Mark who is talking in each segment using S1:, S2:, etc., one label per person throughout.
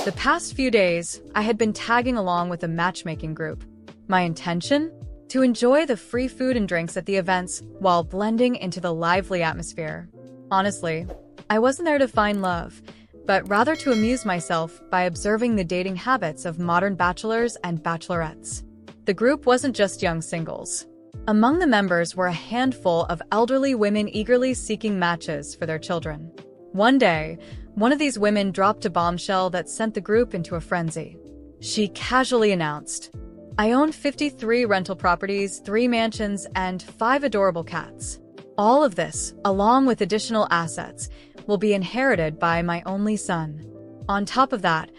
S1: The past few days, I had been tagging along with a matchmaking group. My intention? To enjoy the free food and drinks at the events while blending into the lively atmosphere. Honestly, I wasn't there to find love, but rather to amuse myself by observing the dating habits of modern bachelors and bachelorettes. The group wasn't just young singles. Among the members were a handful of elderly women eagerly seeking matches for their children. One day, one of these women dropped a bombshell that sent the group into a frenzy. She casually announced, "I own 53 rental properties, 3 mansions, and 5 adorable cats. All of this, along with additional assets, will be inherited by my only son. On top of that,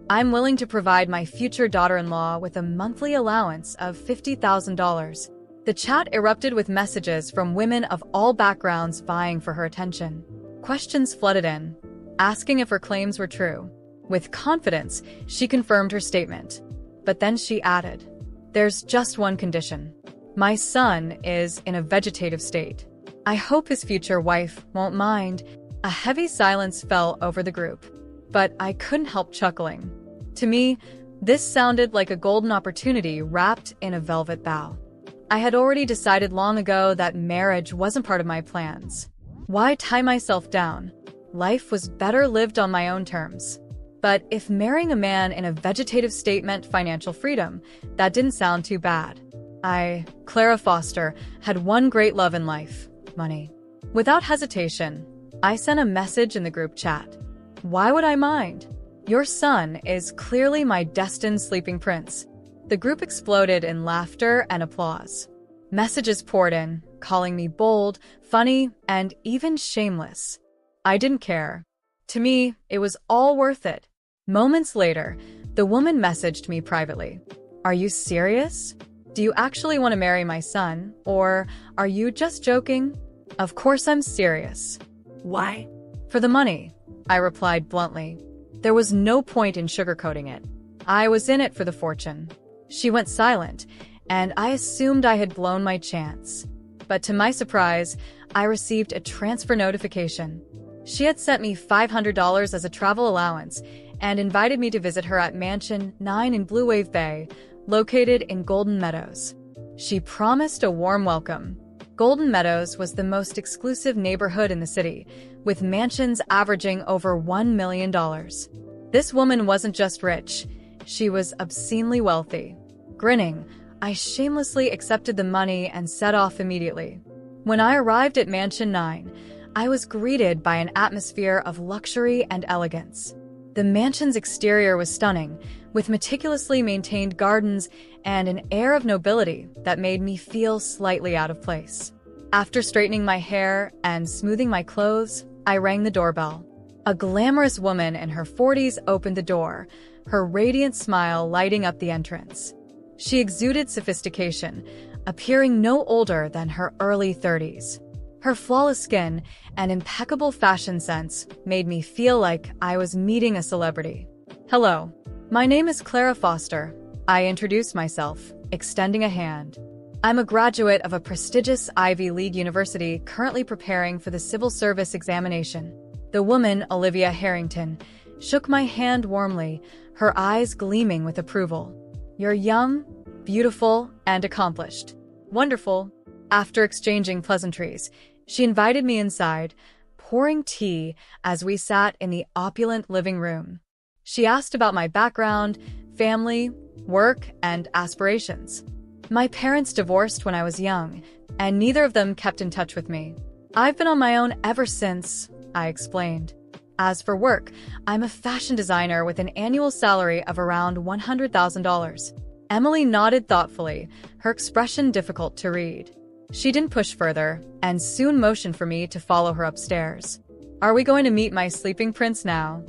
S1: I'm willing to provide my future daughter-in-law with a monthly allowance of $50,000. The chat erupted with messages from women of all backgrounds vying for her attention. Questions flooded in, asking if her claims were true. With confidence, she confirmed her statement. But then she added, "There's just one condition. My son is in a vegetative state. I hope his future wife won't mind." A heavy silence fell over the group, but I couldn't help chuckling. To me, this sounded like a golden opportunity wrapped in a velvet bow. I had already decided long ago that marriage wasn't part of my plans. Why tie myself down? Life was better lived on my own terms. But if marrying a man in a vegetative state meant financial freedom, that didn't sound too bad. Clara Foster, had one great love in life: money. Without hesitation, I sent a message in the group chat. "Why would I mind? Your son is clearly my destined sleeping prince." The group exploded in laughter and applause. Messages poured in, calling me bold, funny, and even shameless. I didn't care. To me, it was all worth it. Moments later, the woman messaged me privately. "Are you serious? Do you actually want to marry my son, or are you just joking?" "Of course I'm serious."
S2: "Why?"
S1: "For the money," I replied bluntly. There was no point in sugarcoating it. I was in it for the fortune. She went silent, and I assumed I had blown my chance. But to my surprise, I received a transfer notification. She had sent me $500 as a travel allowance and invited me to visit her at Mansion 9 in Blue Wave Bay, located in Golden Meadows. She promised a warm welcome. Golden Meadows was the most exclusive neighborhood in the city, with mansions averaging over $1 million. This woman wasn't just rich, she was obscenely wealthy. Grinning, I shamelessly accepted the money and set off immediately. When I arrived at Mansion 9, I was greeted by an atmosphere of luxury and elegance. The mansion's exterior was stunning, with meticulously maintained gardens and an air of nobility that made me feel slightly out of place. After straightening my hair and smoothing my clothes, I rang the doorbell. A glamorous woman in her 40s opened the door, her radiant smile lighting up the entrance. She exuded sophistication, appearing no older than her early 30s. Her flawless skin and impeccable fashion sense made me feel like I was meeting a celebrity. "Hello, my name is Clara Foster," I introduced myself, extending a hand. "I'm a graduate of a prestigious Ivy League university currently preparing for the civil service examination." The woman, Olivia Harrington, shook my hand warmly, her eyes gleaming with approval. "You're young, beautiful, and accomplished." "Wonderful." After exchanging pleasantries, she invited me inside, pouring tea as we sat in the opulent living room. She asked about my background, family, work, and aspirations. My parents divorced when I was young, and neither of them kept in touch with me. "I've been on my own ever since," I explained. "As for work, I'm a fashion designer with an annual salary of around $100,000. Emily nodded thoughtfully, her expression difficult to read. She didn't push further, and soon motioned for me to follow her upstairs. "Are we going to meet my sleeping prince now?"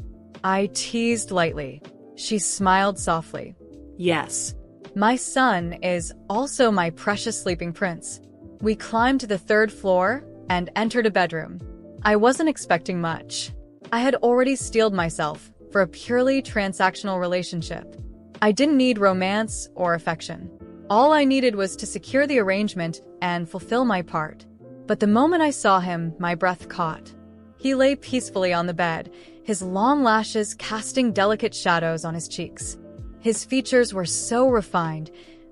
S1: I teased lightly. She smiled softly.
S2: "Yes."
S1: "My son is also my precious sleeping prince." We climbed to the 3rd floor and entered a bedroom. I wasn't expecting much. I had already steeled myself for a purely transactional relationship. I didn't need romance or affection. All I needed was to secure the arrangement and fulfill my part. But the moment I saw him, my breath caught. He lay peacefully on the bed, his long lashes casting delicate shadows on his cheeks. His features were so refined,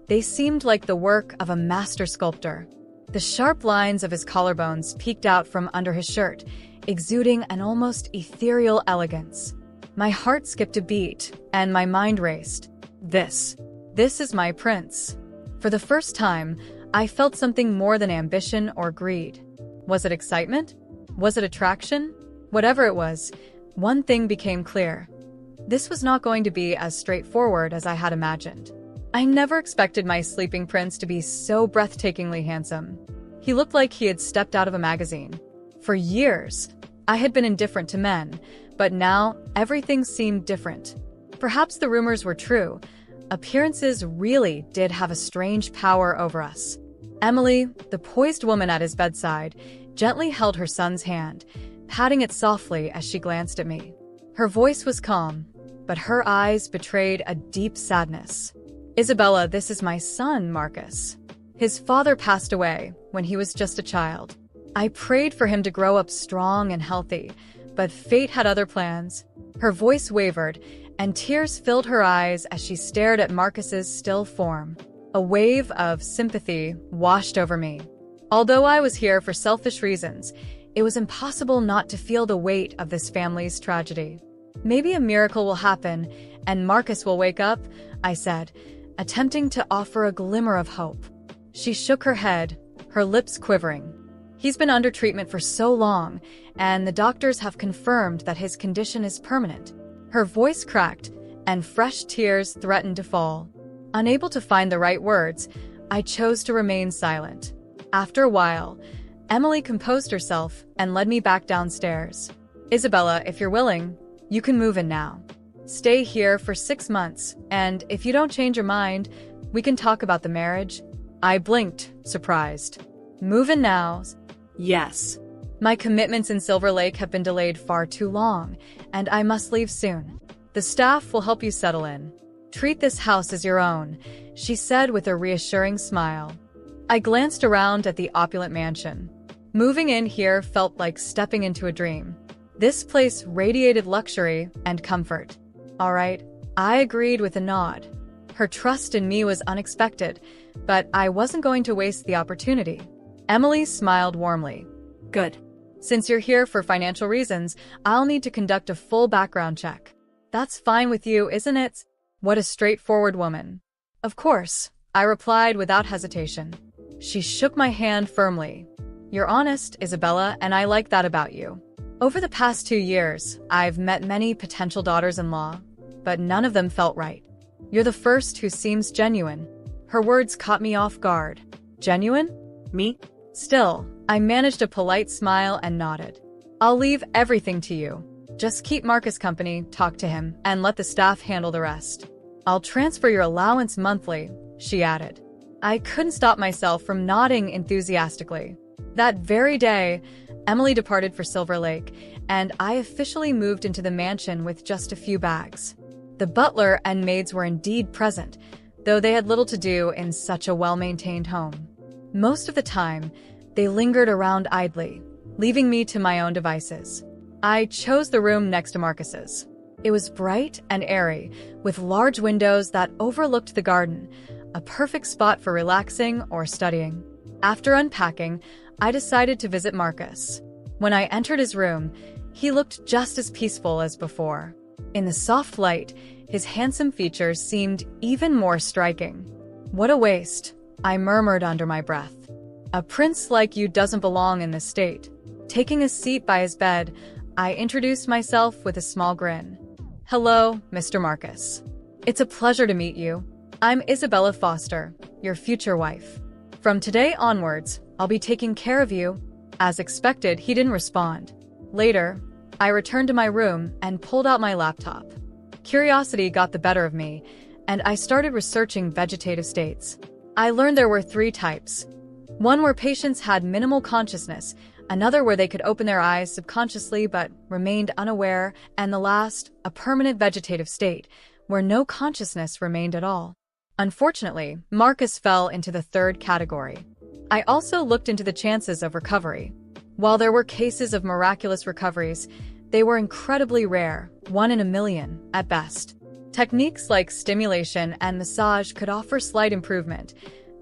S1: they seemed like the work of a master sculptor. The sharp lines of his collarbones peeked out from under his shirt, exuding an almost ethereal elegance. My heart skipped a beat, and my mind raced. This is my prince. For the first time, I felt something more than ambition or greed. Was it excitement? Was it attraction? Whatever it was, one thing became clear. This was not going to be as straightforward as I had imagined. I never expected my sleeping prince to be so breathtakingly handsome. He looked like he had stepped out of a magazine. For years, I had been indifferent to men, but now everything seemed different. Perhaps the rumors were true. Appearances really did have a strange power over us. Emily, the poised woman at his bedside, gently held her son's hand, patting it softly as she glanced at me. Her voice was calm, but her eyes betrayed a deep sadness. Isabella, this is my son, Marcus. His father passed away when he was just a child. I prayed for him to grow up strong and healthy, but fate had other plans. Her voice wavered, and tears filled her eyes as she stared at Marcus's still form. A wave of sympathy washed over me. Although I was here for selfish reasons, it was impossible not to feel the weight of this family's tragedy. Maybe a miracle will happen, and Marcus will wake up, I said, attempting to offer a glimmer of hope. She shook her head, her lips quivering. He's been under treatment for so long, and the doctors have confirmed that his condition is permanent. Her voice cracked, and fresh tears threatened to fall. Unable to find the right words, I chose to remain silent. After a while, Emily composed herself and led me back downstairs. Isabella, if you're willing, you can move in now. Stay here for 6 months, and if you don't change your mind, we can talk about the marriage. I blinked, surprised. Move in now? Yes. My commitments in Silver Lake have been delayed far too long, and I must leave soon. The staff will help you settle in. Treat this house as your own, she said with a reassuring smile. I glanced around at the opulent mansion. Moving in here felt like stepping into a dream. This place radiated luxury and comfort. All right, I agreed with a nod. Her trust in me was unexpected, but I wasn't going to waste the opportunity. Emily smiled warmly. Good. Since you're here for financial reasons, I'll need to conduct a full background check. That's fine with you, isn't it? What a straightforward woman. Of course, I replied without hesitation. She shook my hand firmly. You're honest, Isabella, and I like that about you. Over the past 2 years, I've met many potential daughters-in-law, but none of them felt right. You're the first who seems genuine. Her words caught me off guard. Genuine? Me? Still, I managed a polite smile and nodded. I'll leave everything to you. Just keep Marcus company, talk to him, and let the staff handle the rest. I'll transfer your allowance monthly, she added. I couldn't stop myself from nodding enthusiastically. That very day, Emily departed for Silver Lake, and I officially moved into the mansion with just a few bags. The butler and maids were indeed present, though they had little to do in such a well-maintained home. Most of the time, they lingered around idly, leaving me to my own devices. I chose the room next to Marcus's. It was bright and airy, with large windows that overlooked the garden, a perfect spot for relaxing or studying. After unpacking, I decided to visit Marcus. When I entered his room, he looked just as peaceful as before. In the soft light, his handsome features seemed even more striking. What a waste, I murmured under my breath. A prince like you doesn't belong in this state. Taking a seat by his bed, I introduced myself with a small grin. Hello, Mr. Marcus. It's a pleasure to meet you. I'm Isabella Foster, your future wife. From today onwards, I'll be taking care of you. As expected, he didn't respond. Later, I returned to my room and pulled out my laptop. Curiosity got the better of me, and I started researching vegetative states. I learned there were 3 types. One where patients had minimal consciousness, another where they could open their eyes subconsciously but remained unaware, and the last, a permanent vegetative state, where no consciousness remained at all. Unfortunately, Marcus fell into the 3rd category. I also looked into the chances of recovery. While there were cases of miraculous recoveries, They were incredibly rare, 1 in a million, at best. Techniques like stimulation and massage could offer slight improvement,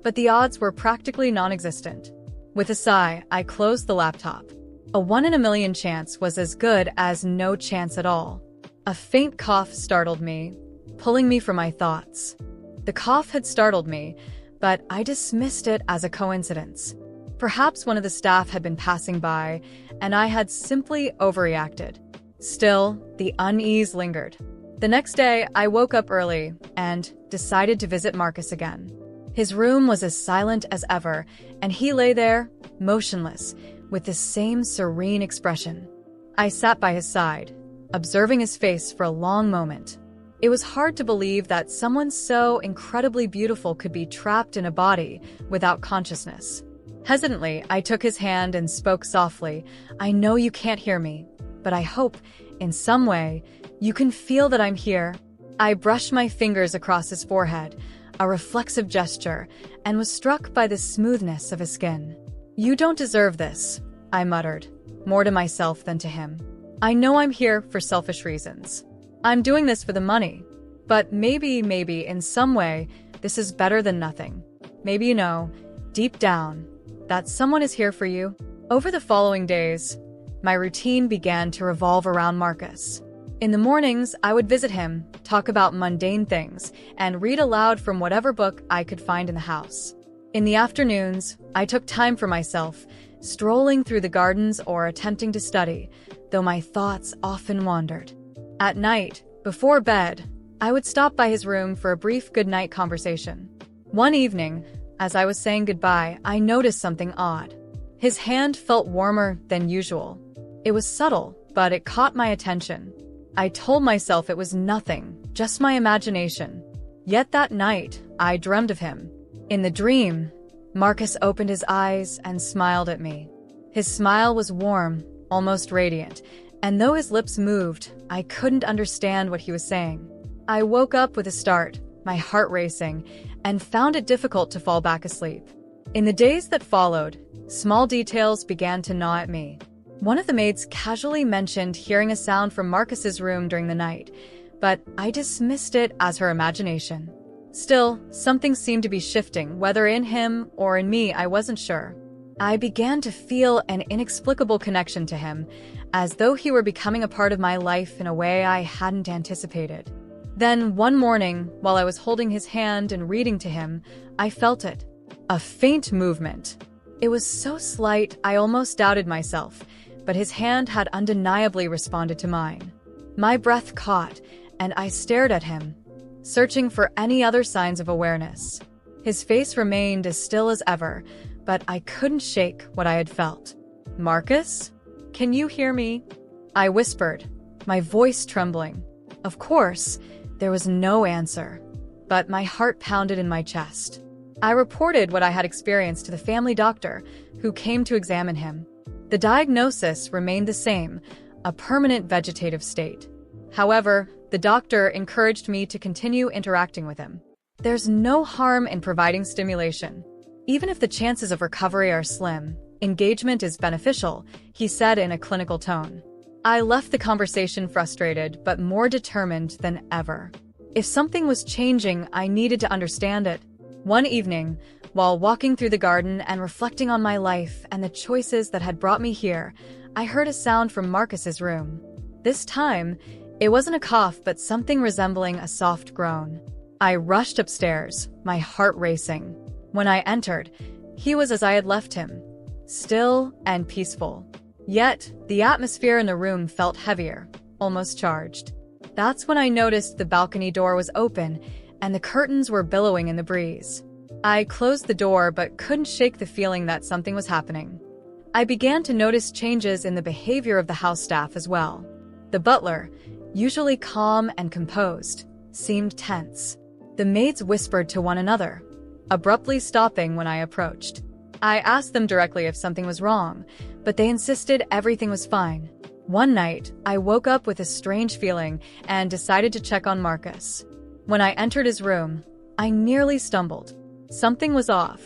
S1: but the odds were practically non-existent. With a sigh, I closed the laptop. A 1 in a million chance was as good as no chance at all. A faint cough startled me, pulling me from my thoughts. The cough had startled me, but I dismissed it as a coincidence. Perhaps one of the staff had been passing by, and I had simply overreacted. Still, the unease lingered. The next day, I woke up early and decided to visit Marcus again. His room was as silent as ever, and he lay there, motionless, with the same serene expression. I sat by his side, observing his face for a long moment. It was hard to believe that someone so incredibly beautiful could be trapped in a body without consciousness. Hesitantly, I took his hand and spoke softly. "I know you can't hear me, but I hope, in some way, you can feel that I'm here." I brushed my fingers across his forehead, a reflexive gesture, and was struck by the smoothness of his skin. "You don't deserve this," I muttered, more to myself than to him. "I know I'm here for selfish reasons. I'm doing this for the money. But maybe, in some way, this is better than nothing. Maybe you know, deep down, that someone is here for you." Over the following days, my routine began to revolve around Marcus. In the mornings, I would visit him, talk about mundane things, and read aloud from whatever book I could find in the house. In the afternoons, I took time for myself, strolling through the gardens or attempting to study, though my thoughts often wandered. At night, before bed, I would stop by his room for a brief goodnight conversation. One evening, as I was saying goodbye, I noticed something odd. His hand felt warmer than usual. It was subtle, but it caught my attention. I told myself it was nothing, just my imagination. Yet that night, I dreamed of him. In the dream, Marcus opened his eyes and smiled at me. His smile was warm, almost radiant, and though his lips moved, I couldn't understand what he was saying. I woke up with a start, my heart racing, and found it difficult to fall back asleep. In the days that followed, small details began to gnaw at me. One of the maids casually mentioned hearing a sound from Marcus's room during the night, but I dismissed it as her imagination. Still, something seemed to be shifting, whether in him or in me, I wasn't sure. I began to feel an inexplicable connection to him, as though he were becoming a part of my life in a way I hadn't anticipated. Then, one morning, while I was holding his hand and reading to him, I felt it. A faint movement. It was so slight I almost doubted myself, but his hand had undeniably responded to mine. My breath caught, and I stared at him, searching for any other signs of awareness. His face remained as still as ever, but I couldn't shake what I had felt. "Marcus? Can you hear me?" I whispered, my voice trembling. Of course, there was no answer, but my heart pounded in my chest. I reported what I had experienced to the family doctor, who came to examine him. The diagnosis remained the same, a permanent vegetative state. However, the doctor encouraged me to continue interacting with him. "There's no harm in providing stimulation. Even if the chances of recovery are slim, engagement is beneficial," he said in a clinical tone. I left the conversation frustrated but more determined than ever. If something was changing, I needed to understand it. One evening, while walking through the garden and reflecting on my life and the choices that had brought me here, I heard a sound from Marcus's room. This time, it wasn't a cough but something resembling a soft groan. I rushed upstairs, my heart racing. When I entered, he was as I had left him, still and peaceful. Yet, the atmosphere in the room felt heavier, almost charged. That's when I noticed the balcony door was open and the curtains were billowing in the breeze. I closed the door but couldn't shake the feeling that something was happening. I began to notice changes in the behavior of the house staff as well. The butler, usually calm and composed, seemed tense. The maids whispered to one another, abruptly stopping when I approached. I asked them directly if something was wrong, but they insisted everything was fine. One night, I woke up with a strange feeling and decided to check on Marcus. When I entered his room, I nearly stumbled. Something was off.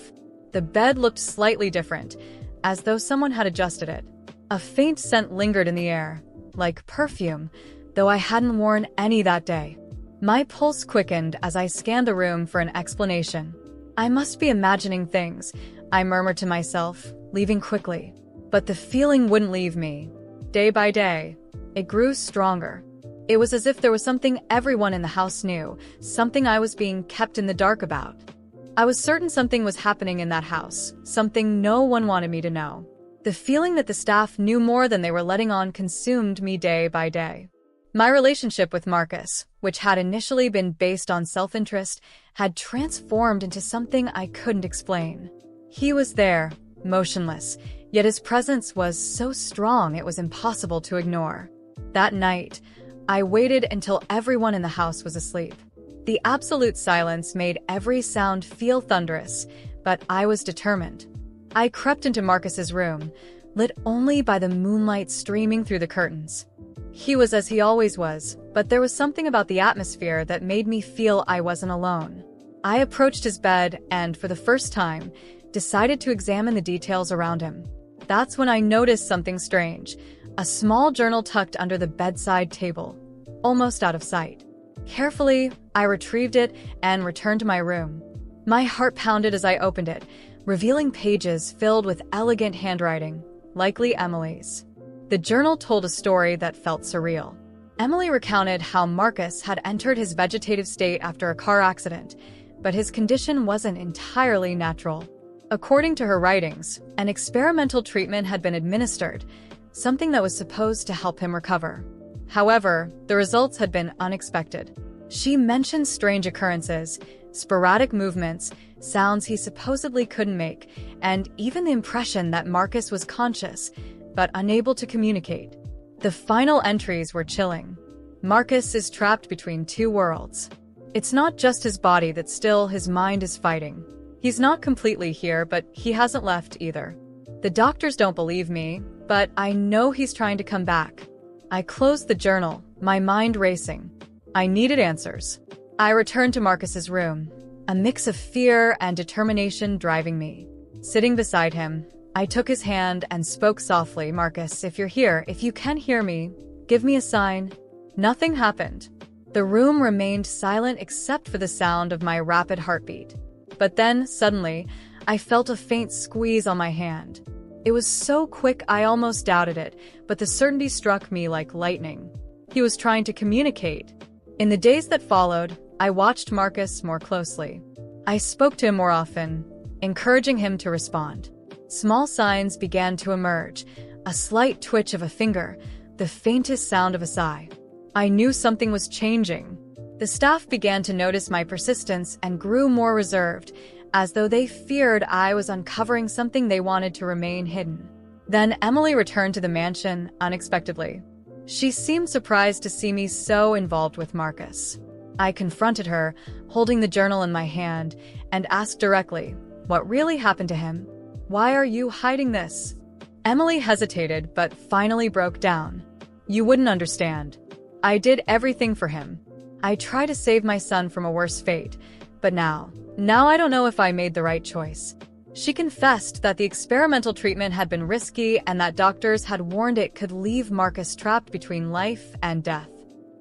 S1: The bed looked slightly different, as though someone had adjusted it. A faint scent lingered in the air, like perfume, though I hadn't worn any that day. My pulse quickened as I scanned the room for an explanation. I must be imagining things, I murmured to myself, leaving quickly. But the feeling wouldn't leave me. Day by day, it grew stronger. It was as if there was something everyone in the house knew, something I was being kept in the dark about. I was certain something was happening in that house, something no one wanted me to know. The feeling that the staff knew more than they were letting on consumed me day by day. My relationship with Marcus, which had initially been based on self-interest, had transformed into something I couldn't explain. He was there, motionless, yet his presence was so strong it was impossible to ignore. That night, I waited until everyone in the house was asleep. The absolute silence made every sound feel thunderous, but I was determined. I crept into Marcus's room, lit only by the moonlight streaming through the curtains. He was as he always was, but there was something about the atmosphere that made me feel I wasn't alone. I approached his bed and, for the first time, decided to examine the details around him. That's when I noticed something strange, a small journal tucked under the bedside table, almost out of sight. Carefully, I retrieved it and returned to my room. My heart pounded as I opened it, revealing pages filled with elegant handwriting, likely Emily's. The journal told a story that felt surreal. Emily recounted how Marcus had entered his vegetative state after a car accident, but his condition wasn't entirely natural. According to her writings, an experimental treatment had been administered, something that was supposed to help him recover. However, the results had been unexpected. She mentioned strange occurrences, sporadic movements, sounds he supposedly couldn't make, and even the impression that Marcus was conscious, but unable to communicate. The final entries were chilling. Marcus is trapped between two worlds. It's not just his body that's still, his mind is fighting. He's not completely here, but he hasn't left either. The doctors don't believe me, but I know he's trying to come back. I closed the journal, my mind racing. I needed answers. I returned to Marcus's room, a mix of fear and determination driving me. Sitting beside him, I took his hand and spoke softly. Marcus, if you're here, if you can hear me, give me a sign. Nothing happened. The room remained silent except for the sound of my rapid heartbeat. But then, suddenly, I felt a faint squeeze on my hand. It was so quick I almost doubted it, but the certainty struck me like lightning. He was trying to communicate. In the days that followed, I watched Marcus more closely. I spoke to him more often, encouraging him to respond. Small signs began to emerge, a slight twitch of a finger, the faintest sound of a sigh. I knew something was changing. The staff began to notice my persistence and grew more reserved, as though they feared I was uncovering something they wanted to remain hidden. Then Emily returned to the mansion unexpectedly. She seemed surprised to see me so involved with Marcus. I confronted her, holding the journal in my hand, and asked directly, "What really happened to him? Why are you hiding this?" Emily hesitated, but finally broke down. "You wouldn't understand. I did everything for him. I tried to save my son from a worse fate, but now I don't know if I made the right choice." She confessed that the experimental treatment had been risky and that doctors had warned it could leave Marcus trapped between life and death.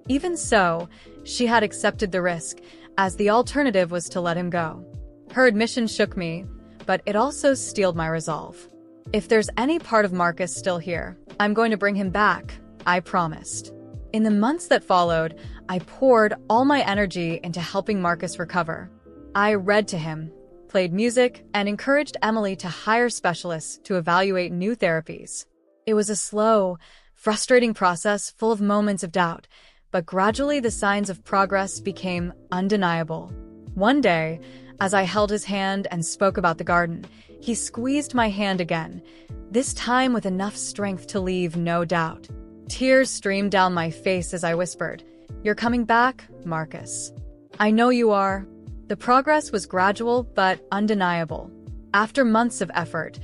S1: Even so, she had accepted the risk, as the alternative was to let him go. Her admission shook me, but it also steeled my resolve. If there's any part of Marcus still here, I'm going to bring him back, I promised. In the months that followed, I poured all my energy into helping Marcus recover. I read to him, played music, and encouraged Emily to hire specialists to evaluate new therapies. It was a slow, frustrating process full of moments of doubt, but gradually the signs of progress became undeniable. One day, as I held his hand and spoke about the garden, he squeezed my hand again, this time with enough strength to leave no doubt. Tears streamed down my face as I whispered, "You're coming back, Marcus." "I know you are." The progress was gradual but undeniable. After months of effort,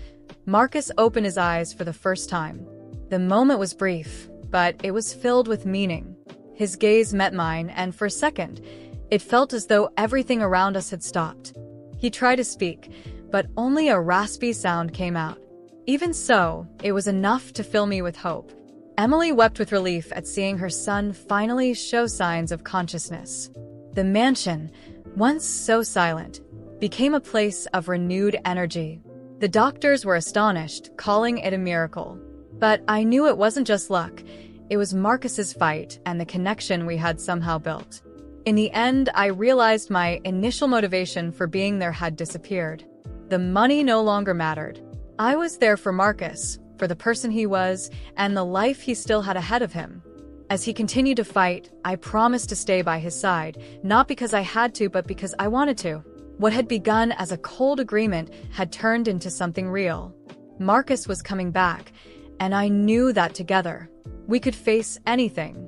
S1: Marcus opened his eyes for the first time. The moment was brief, but it was filled with meaning. His gaze met mine, and for a second, it felt as though everything around us had stopped. He tried to speak, but only a raspy sound came out. Even so, it was enough to fill me with hope. Emily wept with relief at seeing her son finally show signs of consciousness. The mansion, once so silent, became a place of renewed energy. The doctors were astonished, calling it a miracle. But I knew it wasn't just luck. It was Marcus's fight and the connection we had somehow built. In the end, I realized my initial motivation for being there had disappeared. The money no longer mattered. I was there for Marcus, for the person he was, and the life he still had ahead of him. As he continued to fight, I promised to stay by his side, not because I had to, but because I wanted to. What had begun as a cold agreement had turned into something real. Marcus was coming back, and I knew that together, we could face anything.